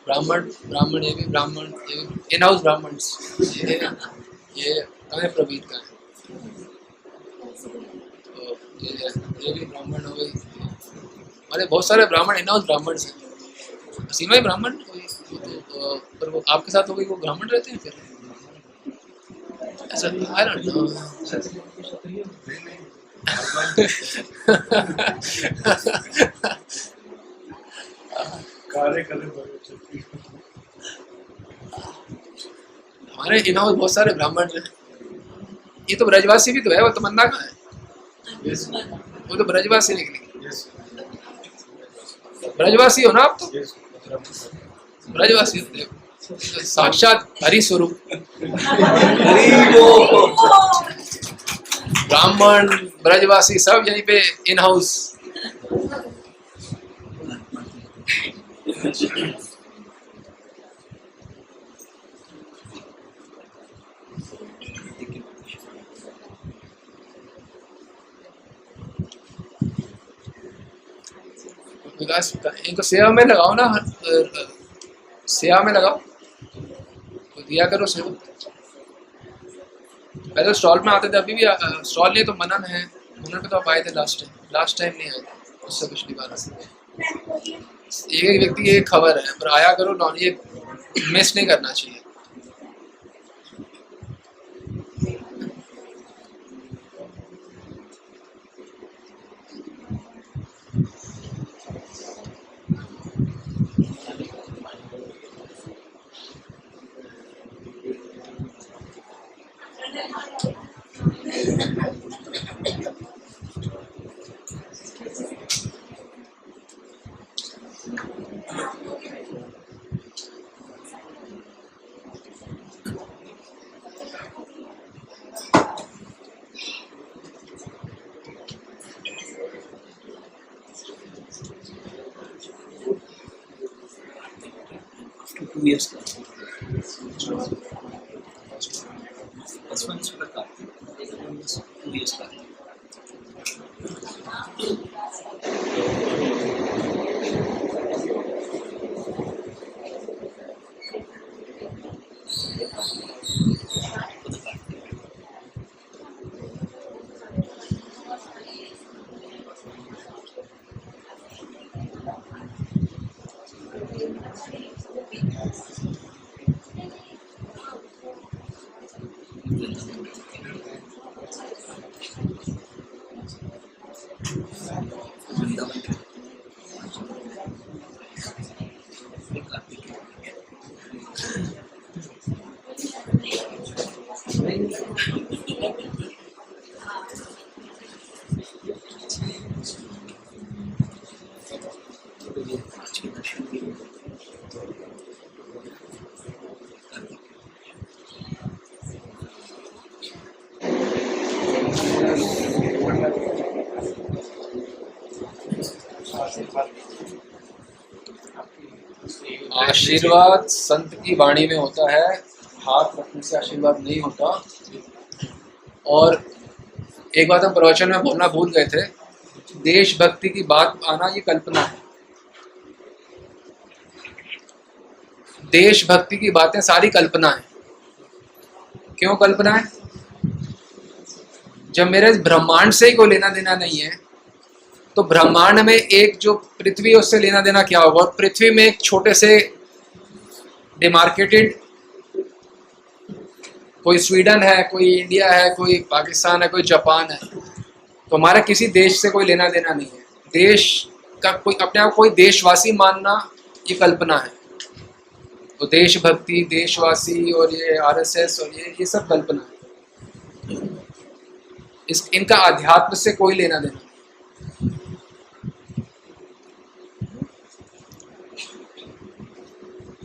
ब्राह्मण ये भी ब्राह्मण, ये इन हाउस ब्राह्मण। ये कहाँ प्रवीण का है, तो ये भी ब्राह्मण हो गई। हमारे बहुत सारे ब्राह्मण इन हाउस ब्राह्मण हैं। सीमा ही ब्राह्मण तो पर वो आपके साथ हो गई, वो ब्राह्मण रहते हैं फिर ऐसा, आई डोंट नो। हमारे इन हाउस बहुत सारे ब्राह्मण हैं। ये तो ब्रजवासी भी तो है, वो तमन्ना कहाँ है? वो तो ब्रजवासी निकली। ब्रजवासी हो ना आप? तो ब्रजवासी होते हो, साक्षात हरि स्वरूप। ब्राह्मण ब्रजवासी सब यहीं पे इन हाउस। विकास इनको सेवा में लगाओ ना, सेवा में लगाओ तो दिया करो सेवा। पहले स्टॉल में आते थे, अभी भी स्टॉल नहीं तो मनन है, मनन पे तो आप आए थे लास्ट टाइम नहीं आए थे, उससे पिछली बार एक व्यक्ति की एक खबर है, पर आया करो, नॉन ये मिस नहीं करना चाहिए। आशीर्वाद संत की वाणी में होता है, हाथ रखने से आशीर्वाद नहीं होता। और एक बात हम प्रवचन में बोलना भूल गए थे, देशभक्ति की बात आना ये कल्पना है। देशभक्ति की बातें सारी कल्पना है। क्यों कल्पना है? जब मेरे ब्रह्मांड से ही कोई लेना देना नहीं है, तो ब्रह्मांड में एक जो पृथ्वी है उससे लेना देना क्या होगा? और पृथ्वी में एक छोटे से डिमार्केटेड, कोई स्वीडन है, कोई इंडिया है, कोई पाकिस्तान है, कोई जापान है, तो हमारा किसी देश से कोई लेना देना नहीं है। देश का कोई अपने आप कोई देशवासी मानना ये कल्पना है। तो देशभक्ति, देशवासी और ये आरएसएस और ये सब कल्पना है। इनका आध्यात्म से कोई लेना देना।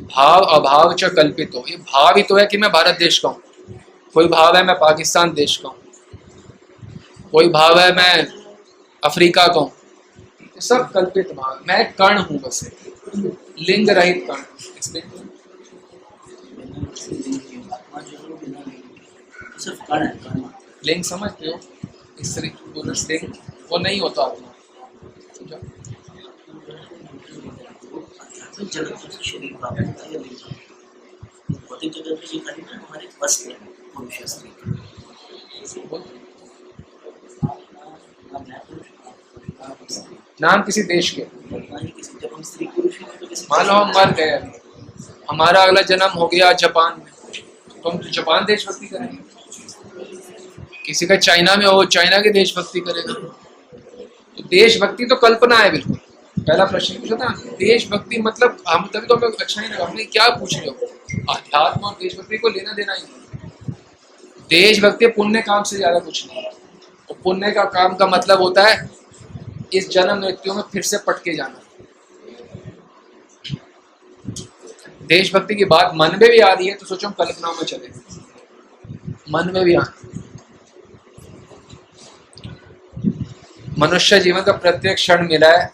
भाव अभाव च कल्पितो, ये भाव ही तो है कि मैं भारत देश का हूँ, कोई भाव है मैं पाकिस्तान देश का हूँ, कोई भाव है मैं अफ्रीका का हूँ, सब कल्पित भाव, मैं कण हूं बस, लिंग रहित कण। Explain करो। आत्मा जो है वो बिना लिंग के सिर्फ कण है, कण मात्र। लिंग समझते हो, स्त्री पुरुष लिंग वो नहीं होता आत्मा, समझा? आध्यात्मिक जगत में शरीर प्राप्त होता है लिंग, भौतिक जगत में ये खाली ना हमारे बस में पुरुष स्त्री। नाम किसी देश के, जब हम स्त्री पुरुष हैं तो किसी मान लो हम मर गए, हमारा अगला जन्म हो गया जापान में, तो हम जापान देशभक्ति करेंगे। किसी का चाइना में हो, चाइना की देशभक्ति करेगा। तो देशभक्ति तो कल्पना है बिल्कुल। पहला प्रश्न पूछा था देशभक्ति मतलब, हम तभी तो हमें अच्छा नहीं लगा, हमने क्या पूछ रहे हो, अध्यात्म और देशभक्ति को लेना देना ही नहीं। देशभक्ति पुण्य काम से ज्यादा कुछ नहीं है। तो पुण्य का काम का मतलब होता है इस जन्म मृत्यु में फिर से पटके जाना। देशभक्ति की बात मन में भी आ रही है तो सोचो हम कल्पनाओं में चले, मन में भी आ। मनुष्य जीवन का प्रत्येक क्षण मिला है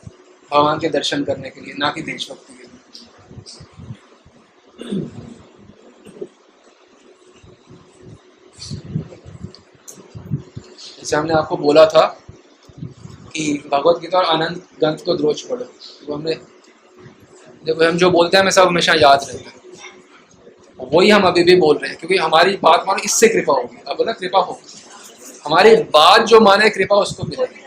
भगवान के दर्शन करने के लिए, ना कि देशभक्ति के लिए। जैसे हमने आपको बोला था कि भगवत गीता और आनंद ग्रंथ को रोज पढ़ो, तो हमने देखो हम जो बोलते हैं हमें सब हमेशा याद रहता है, वही हम अभी भी बोल रहे हैं, क्योंकि हमारी बात मानो इससे कृपा होगी। अब बोला कृपा हो, हमारी बात जो माने कृपा उसको मिलेगी,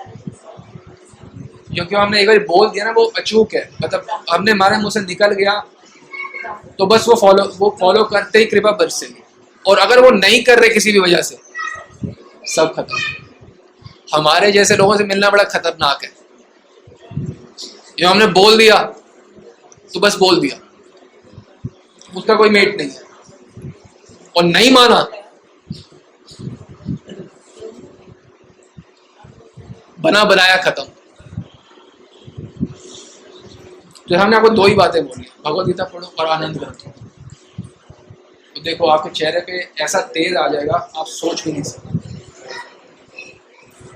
क्योंकि हमने एक बार बोल दिया ना वो अचूक है, मतलब हमने हमारे मुंह से निकल गया तो बस वो फॉलो करते ही कृपा बरसेगी। और अगर वो नहीं कर रहे किसी भी वजह से, सब खत्म। हमारे जैसे लोगों से मिलना बड़ा खतरनाक है। जो हमने बोल दिया तो बस बोल दिया, उसका कोई मेट नहीं है, और नहीं माना बना बनाया खत्म। तो हमने आपको दो ही बातें बोली, भगवत गीता पढ़ो और आनंद ग्रंथ। तो देखो आपके चेहरे पे ऐसा तेज आ जाएगा आप सोच भी नहीं सकते,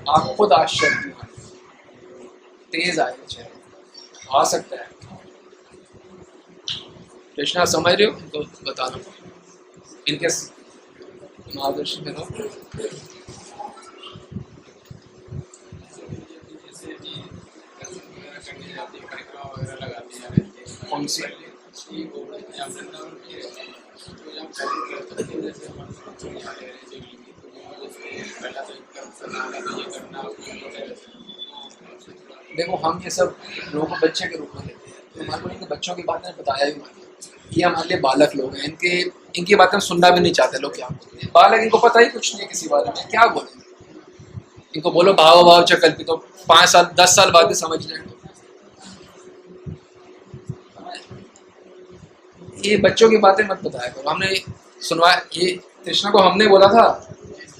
आप खुद आश्चर्य तेज आएगा चेहरे, आ सकता है। कृष्णा समझ रहे हो, उनको बताना, इनके मार्गदर्शन में रहो। कौन सी? देखो हम ये सब लोगों को बच्चे के रूप में लेते हैं, तो हमारे को इनके बच्चों की बातें बताया भी नहीं। ये हमारे लिए बालक लोग हैं, इनकी बातें सुनना भी नहीं चाहते लोग। क्या बालक, इनको पता ही कुछ नहीं है किसी बारे में, क्या बोलेंगे? इनको बोलो भाव भाव च कल्पित, तो 5 साल 10 साल बाद भी समझ जाएंगे। ये बच्चों की बातें मत बताया करो। हमने सुनवा, ये कृष्णा को हमने बोला था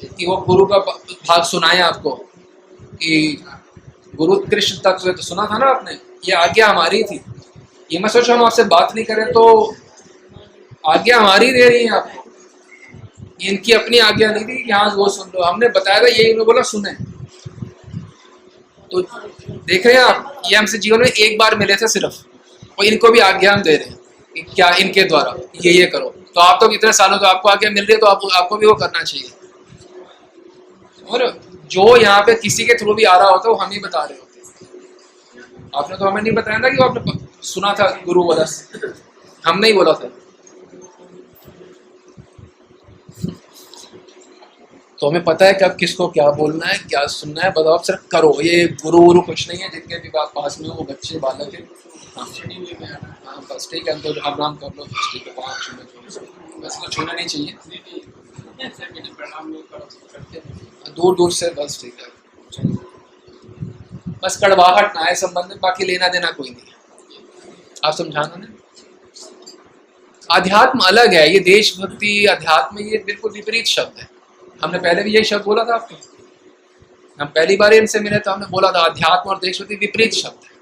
कि वो गुरु का भाग सुनाए आपको, कि गुरु कृष्ण तत्व, तो सुना था ना आपने। ये आज्ञा हमारी थी, ये मैं सोचो हम आपसे बात नहीं करें तो आज्ञा हमारी दे रही है आपको, इनकी अपनी आज्ञा नहीं थी कि हाँ वो सुन लो। हमने बताया था, यही उन्होंने बोला सुने। तो देख रहे हैं आप, ये हमसे जीवन में एक बार मिले थे सिर्फ, और इनको भी आज्ञा हम दे रहे हैं कि क्या इनके द्वारा ये करो। तो आप तो इतने सालों तो आपको आज्ञा मिल रही है, तो आपको भी वो करना चाहिए। और जो यहाँ पे किसी के थ्रू भी आ रहा होता है वो हम ही बता रहे होते। आपने तो हमें नहीं बताया था कि वो आपने सुना था गुरु बोला, हमने ही बोला था। तो हमें पता है कि अब किसको क्या बोलना है, क्या सुनना है। बताओ, आप सिर्फ करो। ये गुरु कुछ नहीं है, जिनके भी पास में हो वो बच्चे बालक है। हाँ बस ठीक है, तो आप नाम कर लो, बस ठीक है। 5 मिनट बस, तो छूना नहीं चाहिए, दूर दूर से, बस ठीक है। बस कड़वाहट ना है संबंध में, बाकी लेना देना कोई नहीं है। आप समझाना ना, अध्यात्म अलग है। ये देशभक्ति अध्यात्म ये बिल्कुल विपरीत शब्द है। हमने पहले भी यही शब्द बोला था आपको, हम पहली बार इनसे मिले तो हमने बोला था अध्यात्म और देशभक्ति विपरीत शब्द है।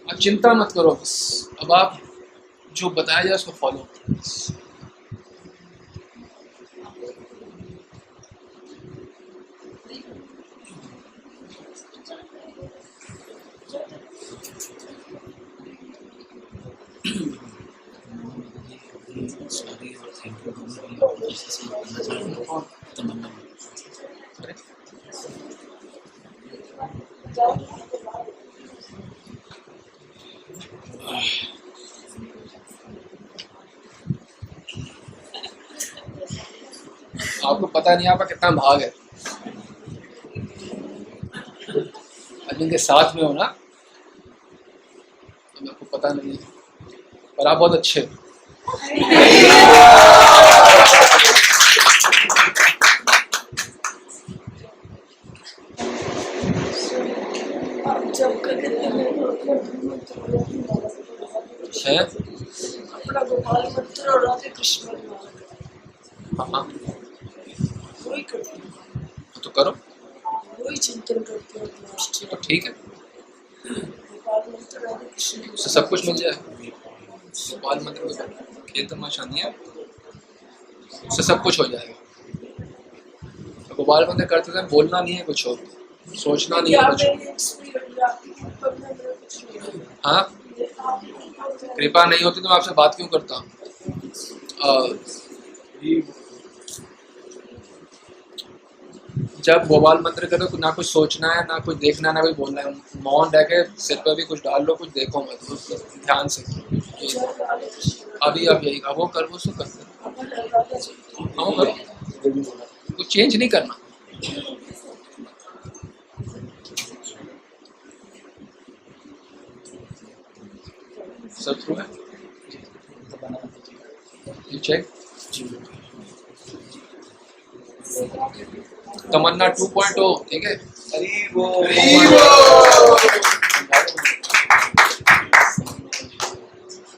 अब चिंता मत करो, बस अब आप जो बताया जाए उसको फॉलो करो। सॉरी और थैंक यू दोनों की तमन्ना। अरे आपको पता नहीं आपका कितना भाग है, जिनके साथ में हो ना, तो आपको पता नहीं है, पर आप बहुत अच्छे हो। जब कभी है अपना गोपाल मंत्र और राधे कृष्ण हाँ वही करते हैं, तो करो, वही चिंतन करते हैं तो ठीक है, गोपाल मंत्र राधे कृष्ण उससे सब कुछ मिल जाए। गोपाल मंत्र में खेल तमाशा नहीं है, उससे सब कुछ हो जाएगा। तो गोपाल मंत्र करते समय बोलना नहीं है, कुछ और सोचना नहीं है, कुछ। हाँ, कृपा नहीं होती तो मैं आपसे बात क्यों करता हूँ? जब गोपाल मंत्र करो ना कुछ सोचना है, ना कुछ देखना है, ना कुछ बोलना है, मौन रह के सिर पर भी कुछ डाल लो, कुछ देखो मत, ध्यान से। अभी अब यही वो कर, वो सब करते हाँ करो, कुछ चेंज नहीं करना। सब थ्रू है, यू चेक। तमन्ना 2.0 ठीक है। हरी बोल।